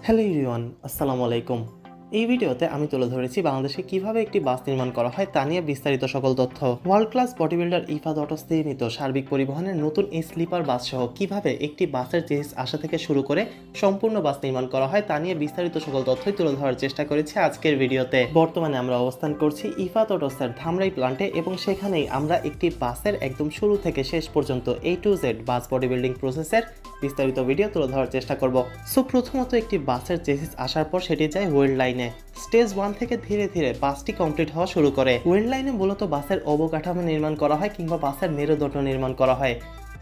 Hello everyone, আসসালামু আলাইকুম। এই ভিডিওতে আমি তুলে ধরেছি বাংলাদেশে কিভাবে একটি বাস নির্মাণ করা হয় তা নিয়ে বিস্তারিত সকল তথ্য। World class body builder Ifad autos নির্মিত সার্বিক পরিবহনের নতুন এই স্লিপার বাস সহ কিভাবে একটি বাসের চেসিস আসা থেকে শুরু করে সম্পূর্ণ বাস নির্মাণ করা হয় তা নিয়ে বিস্তারিত সকল তথ্যই তুলে ধরার চেষ্টা করেছি আজকের ভিডিওতে। বর্তমানে আমরা অবস্থান করছি ইফাদ অটোসের ধামরাই প্ল্যান্টে এবং সেখানেই আমরা একটি বাসের একদম শুরু থেকে শেষ পর্যন্ত A to Z bus body building প্রসেসের বিস্তারিত ভিডিও তুলে ধরার চেষ্টা করব। সো প্রথমত একটি বাসের চেসিস আসার পর সেটি যায় ওয়েল্ড লাইনে। স্টেজ 1 থেকে ধীরে ধীরে বাসটি কমপ্লিট হওয়া শুরু করে। ওয়েল্ড লাইনে মূলত বাসের অবকাঠামো নির্মাণ করা হয় কিংবা বাসের মেরুদণ্ড নির্মাণ করা হয়।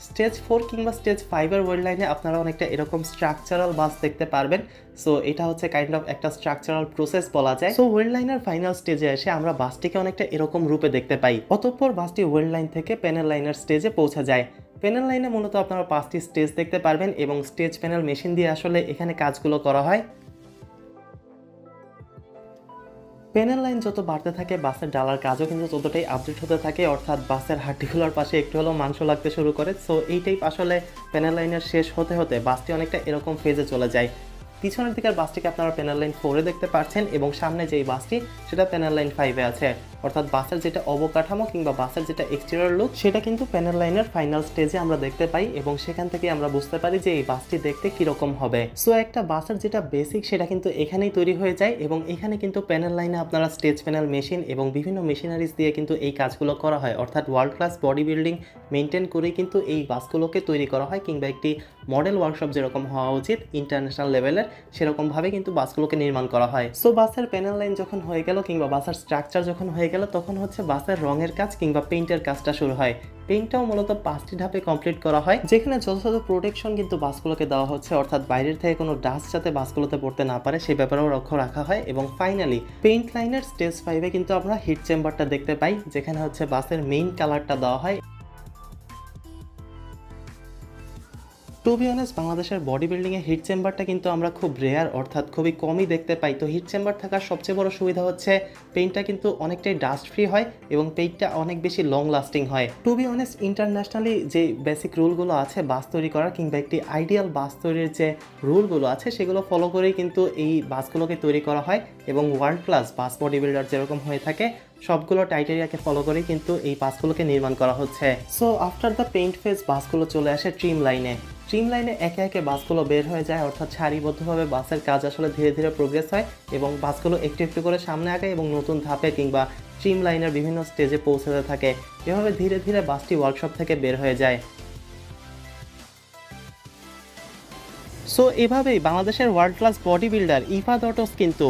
স্টেজ 4 কিংবা স্টেজ 5 এর ওয়েল্ড লাইনে আপনারা অনেকটা এরকম স্ট্রাকচারাল বাস দেখতে পারবেন। সো এটা হচ্ছে কাইন্ড অফ একটা স্ট্রাকচারাল প্রসেস বলা যায়। সো ওয়েল্ড লাইনের ফাইনাল স্টেজে এসে আমরা বাসটিকে অনেকটা এরকম রূপে দেখতে পাই। অতঃপর বাসটি ওয়েল্ড লাইন থেকে প্যানেল লাইনের স্টেজে পৌঁছে যায়। প্যানেল লাইনে মূলত আপনারা 5টি স্টেজ দেখতে পারবেন এবং স্টেজ প্যানেল মেশিন দিয়ে আসলে এখানে কাজগুলো করা হয়। প্যানেল লাইন যত বাড়তে থাকে বাসের ডালার কাজও কিন্তু ততটাই আপডেট হতে থাকে, অর্থাৎ বাসের হাড্ডিগুলোর পাশে একটু হলেও মাংস লাগতে শুরু করে। সো এই টাইপ আসলে প্যানেল লাইনের শেষ হতে হতে বাসটি অনেকটা এরকম ফেজে চলে যায়। পিছনের দিকের বাসটিকে আপনারা প্যানেল লাইন 4-এ দেখতে পাচ্ছেন এবং সামনে যেই বাসটি সেটা প্যানেল লাইন 5-এ আছে। অর্থাৎ বাসের যেটা অবকাঠামো কিংবা বাসের যেটা এক্সটেরিয়র লুক সেটা কিন্তু প্যানেল লাইনের ফাইনাল স্টেজে আমরা দেখতে পাই এবং সেখান থেকে আমরা বুঝতে পারি যে এই বাসটি দেখতে কিরকম হবে। সো একটা বাসের যেটা বেসিক সেটা কিন্তু এখানেই তৈরি হয়ে যায় এবং এখানে কিন্তু প্যানেল লাইনে আপনারা স্টেজ প্যানেল মেশিন এবং বিভিন্ন মেশিনারিজ দিয়ে কিন্তু এই কাজগুলো করা হয়। অর্থাৎ world class body building maintain করেই কিন্তু এই বাসগুলোকে তৈরি করা হয় কিংবা একটি মডেল ওয়ার্কশপ যেরকম হওয়া উচিত ইন্টারন্যাশনাল লেভেলের সেরকমভাবে কিন্তু বাসগুলোকে নির্মাণ করা হয়। সো বাসের প্যানেল লাইন যখন হয়ে গেল কিংবা বাসের স্ট্রাকচার যখন হয়ে গেল তখন হচ্ছে বাসের রঙের কাজ কিংবা পেইন্টের কাজটা শুরু হয়। পেইন্টটাও মূলত 5টি ধাপে কমপ্লিট করা হয়, যেখানে যথাযথ প্রোটেকশন কিন্তু বাসগুলোকে দেওয়া হচ্ছে, অর্থাৎ বাইরের থেকে কোনো ডাস্ট যাতে বাসগুলোতে পড়তে না পারে সেই ব্যাপারেও লক্ষ্য রাখা হয়। এবং ফাইনালি পেইন্ট লাইনের স্টেজ 5-এ কিন্তু আমরা হিট চেম্বারটা দেখতে পাই, যেখানে হচ্ছে বাসের মেইন কালারটা দেওয়া হয়। টু বি অনেস্ট বাংলাদেশের বডি বিল্ডিংয়ে হিট চেম্বারটা কিন্তু আমরা খুব রেয়ার, অর্থাৎ খুবই কমই দেখতে পাই। তো হিট চেম্বার থাকার সবচেয়ে বড় সুবিধা হচ্ছে পেইন্টটা কিন্তু অনেকটাই ডাস্ট ফ্রি হয় এবং পেইন্টটা অনেক বেশি লং লাস্টিং হয়। টু বি অনেস্ট ইন্টারন্যাশনালি যে বেসিক রুলগুলো আছে বাস তৈরি করার কিংবা একটি আইডিয়াল বাস তৈরির যে রুলগুলো আছে সেগুলো ফলো করেই কিন্তু এই বাসগুলোকে তৈরি করা হয় এবং ওয়ার্ল্ড ক্লাস বাস বডি বিল্ডার যেরকম হয়ে থাকে সবগুলো টাইটেরিয়াকে ফলো করেই কিন্তু এই বাসগুলোকে নির্মাণ করা হচ্ছে। So after the paint phase বাসগুলো চলে আসে ট্রিম লাইনে। ট্রিম লাইনে একে একে বাসগুলো বের হয়ে যায়, অর্থাৎ সারিবদ্ধভাবে বাসের কাজ আসলে ধীরে ধীরে প্রোগ্রেস হয় এবং বাসগুলো একটু একটু করে সামনে আগায় এবং নতুন ধাপে কিংবা ট্রিম লাইনের বিভিন্ন স্টেজে পৌঁছাতে থাকে। এভাবে ধীরে ধীরে বাসটি ওয়ার্কশপ থেকে বের হয়ে যায়। সো এভাবেই বাংলাদেশের world class body builder Ifad autos কিন্তু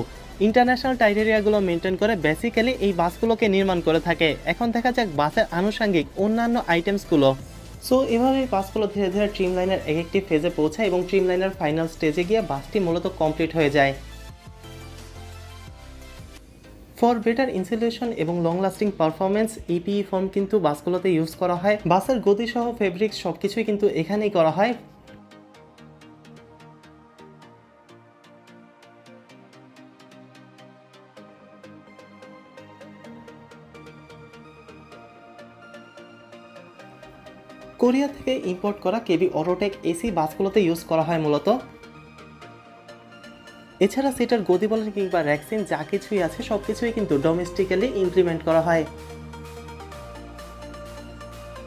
ইন্টারন্যাশনাল টাইটেরিয়াগুলো মেনটেন করে বেসিক্যালি এই বাসগুলোকে নির্মাণ করে থাকে। এখন দেখা যাক বাসের আনুষঙ্গিক অন্যান্য আইটেমসগুলো। সো এভাবেই বাসগুলো ধীরে ধীরে ট্রিম লাইনের এক একটি ফেজে পৌঁছায় এবং ট্রিম লাইনের ফাইনাল স্টেজে গিয়ে বাসটি মূলত কমপ্লিট হয়ে যায়। ফর বেটার ইনসুলেশন এবং লং লাস্টিং পারফরমেন্স ইপিই ফোম কিন্তু বাসগুলোতে ইউজ করা হয়। বাসের গতিসহ ফেব্রিক্স সবকিছুই কিন্তু এখানেই করা হয়। কোরিয়া থেকে ইম্পোর্ট করা কেবি অটোটেক এসি বাসগুলোতে ইউজ করা হয় মূলত। এছাড়া সিটার গতি বলেন কিংবা র্যাক্সিন যা কিছুই আছে সবকিছুই কিন্তু ডোমেস্টিক্যালি ইমপ্লিমেন্ট করা হয়।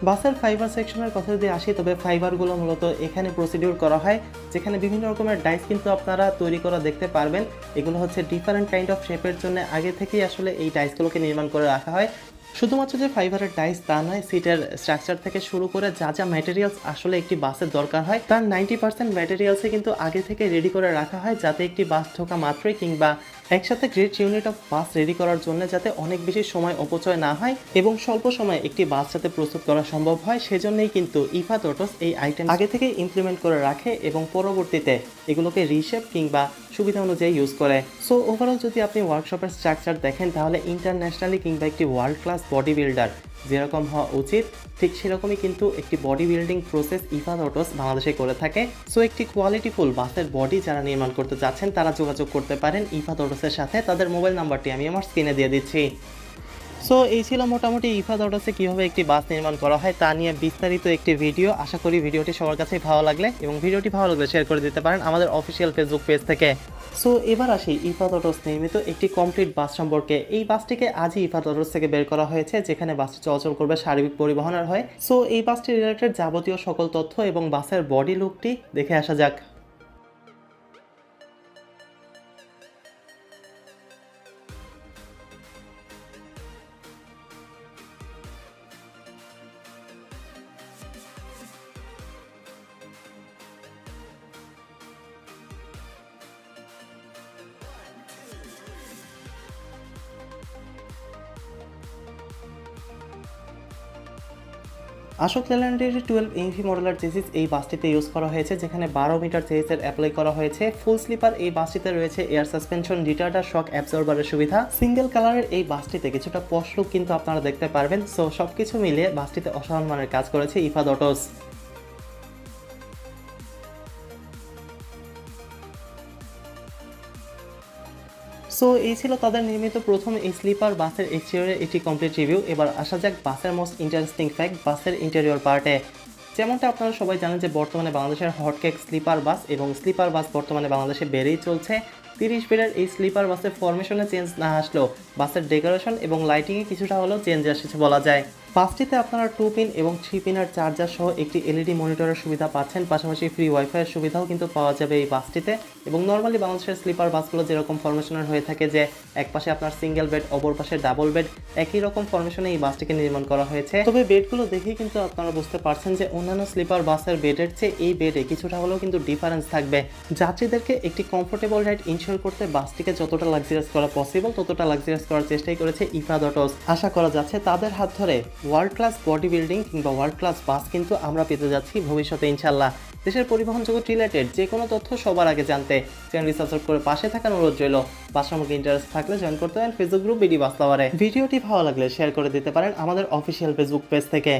বাসের ফাইবার সেকশনের কথা যদি আসি তবে ফাইবারগুলো মূলত এখানে প্রসিডিউর করা হয়, যেখানে বিভিন্ন রকমের ডাইস কিন্তু আপনারা তৈরি করা দেখতে পারবেন। এগুলো হচ্ছে ডিফারেন্ট কাইন্ড অফ শেপের জন্য আগে থেকেই আসলে এই ডাইসগুলোকে নির্মাণ করে রাখা হয়। শুধুমাত্র যে ফাইবারের ডাইস তা নয়, সিটের স্ট্রাকচার থেকে শুরু করে যা যা ম্যাটেরিয়ালস আসলে একটি বাসের দরকার হয় তার 90% ম্যাটেরিয়ালসে কিন্তু আগে থেকে রেডি করে রাখা হয়, যাতে একটি বাস ঢোকা মাত্রই কিংবা একসাথে great unit of bus ready করার জন্য যাতে অনেক বেশি সময় অপচয় না হয় এবং স্বল্প সময়ে একটি বাস যাতে প্রস্তুত করা সম্ভব হয়, সেজন্যই কিন্তু ইফাদ অটোস এই আইটেম আগে থেকে ইমপ্লিমেন্ট করে রাখে এবং পরবর্তীতে এগুলোকে রিশেপ কিংবা সুবিধা অনুযায়ী ইউজ করে। সো ওভারঅল যদি আপনি ওয়ার্কশপের স্ট্রাকচার দেখেন তাহলে ইন্টারন্যাশনালি কিংবা একটি ওয়ার্ল্ড ক্লাস বডি বিল্ডার যেরকম হওয়া উচিত ঠিক সেরকমই কিন্তু একটি body building process Ifad autos বাংলাদেশে করে থাকে। সো একটি কোয়ালিটিফুল বাসের বডি যারা নির্মাণ করতে যাচ্ছেন তারা যোগাযোগ করতে পারেন ইফাদ অটোসের সাথে। তাদের মোবাইল নাম্বারটি আমি আমার স্ক্রিনে দিয়ে দিচ্ছি। সো এই ছিল মোটামুটি ইফাদ অটোসে কীভাবে একটি বাস নির্মাণ করা হয় তা নিয়ে বিস্তারিত একটি ভিডিও। আশা করি ভিডিওটি সবার কাছেই ভালো লাগলে এবং ভিডিওটি ভালো লাগলে শেয়ার করে দিতে পারেন আমাদের অফিসিয়াল ফেসবুক পেজ থেকে। সো এবার আসি ইফাদ অটোস নির্মিত একটি কমপ্লিট বাস সম্পর্কে। এই বাসটিকে আজই ইফাদ অটোস থেকে বের করা হয়েছে, যেখানে বাসটি চলাচল করবে সার্বিক পরিবহনের হয়ে। সো এই বাসটি রিলেটেড যাবতীয় সকল তথ্য এবং বাসের বডি লুকটি দেখে আসা যাক। আশোক লেল্যান্ডের 12 এমভি মডেলের চেসিস এই বাসটিতে ইউজ করা হয়েছে, যেখানে 12 মিটার চেসিসের অ্যাপ্লাই করা হয়েছে। ফুল স্লিপার এই বাসটিতে রয়েছে এয়ার সাসপেনশন, রিটার্ডার, শক অ্যাবজর্বারের সুবিধা। সিঙ্গেল কালারের এই বাসটিতে কিছুটা পশ লুক কিন্তু আপনারা দেখতে পারবেন। সো সবকিছু মিলিয়ে বাসটিতে অসাধারণ মানের কাজ করেছে ইফাদ অটোস। সো এই ছিল তাদের নির্মিত প্রথম এই স্লিপার বাসের এক্সটেরিয়রের একটি কমপ্লিট রিভিউ। এবার আসা যাক বাসের মোস্ট ইন্টারেস্টিং ফ্যাক্ট, বাসের ইন্টেরিয়র পার্টে। যেমনটা আপনারা সবাই জানেন যে বর্তমানে বাংলাদেশের হটকেক স্লিপার বাস, এবং স্লিপার বাস বর্তমানে বাংলাদেশে বেড়েই চলছে। 30 বেডের এই স্লিপার বাসের ফরমেশনে চেঞ্জ না আসলেও বাসের ডেকোরেশন এবং লাইটিংয়ে কিছুটা হলেও চেঞ্জ এসেছে বলা যায়। বাসটিতে আপনারা 2 পিন এবং 3 পিনের চার্জার সহ একটি এলইডি মনিটরের সুবিধা পাচ্ছেন, পাশাপাশি ফ্রি ওয়াইফাইয়ের সুবিধাও কিন্তু পাওয়া যাবে এই বাসটিতে। এবং নর্মালি বাংলাদেশের স্লিপার বাসগুলো যেরকম ফরমেশনের হয়ে থাকে, যে এক পাশে আপনার সিঙ্গেল বেড, অপর পাশে ডাবল বেড, একই রকম ফরমেশনে এই বাসটিকে নির্মাণ করা হয়েছে। তবে বেডগুলো দেখেই কিন্তু আপনারা বুঝতে পারছেন যে অন্যান্য স্লিপার বাসের বেডের চেয়ে এই বেডে কিছুটা হলেও কিন্তু ডিফারেন্স থাকবে। যাত্রীদেরকে একটি কমফোর্টেবল রাইড ইনশিওর করতে বাসটিকে যতটা লাক্সারিয়াস করা পসিবল ততটা লাক্সারিয়াস করার চেষ্টাই করেছে ইফাদ অটোস। আশা করা যাচ্ছে তাদের হাত ধরে ওয়ার্ল্ড ক্লাস বডি বিল্ডিং কিংবা ওয়ার্ল্ড ক্লাস বাস কিন্তু আমরা পেতে যাচ্ছি ভবিষ্যতে ইনশাল্লাহ। দেশের পরিবহন জগৎ রিলেটেড যে কোনো তথ্য সবার আগে জানতে চ্যানেলটি সাবস্ক্রাইব করে পাশে থাকার অনুরোধ রইল। বাস সম্পর্কে ইন্টারেস্ট থাকলে জয়েন করতে পারেন ফেসবুক গ্রুপ বিডি বাস লাভারে। ভিডিওটি ভালো লাগলে শেয়ার করে দিতে পারেন আমাদের অফিসিয়াল ফেসবুক পেজ থেকে।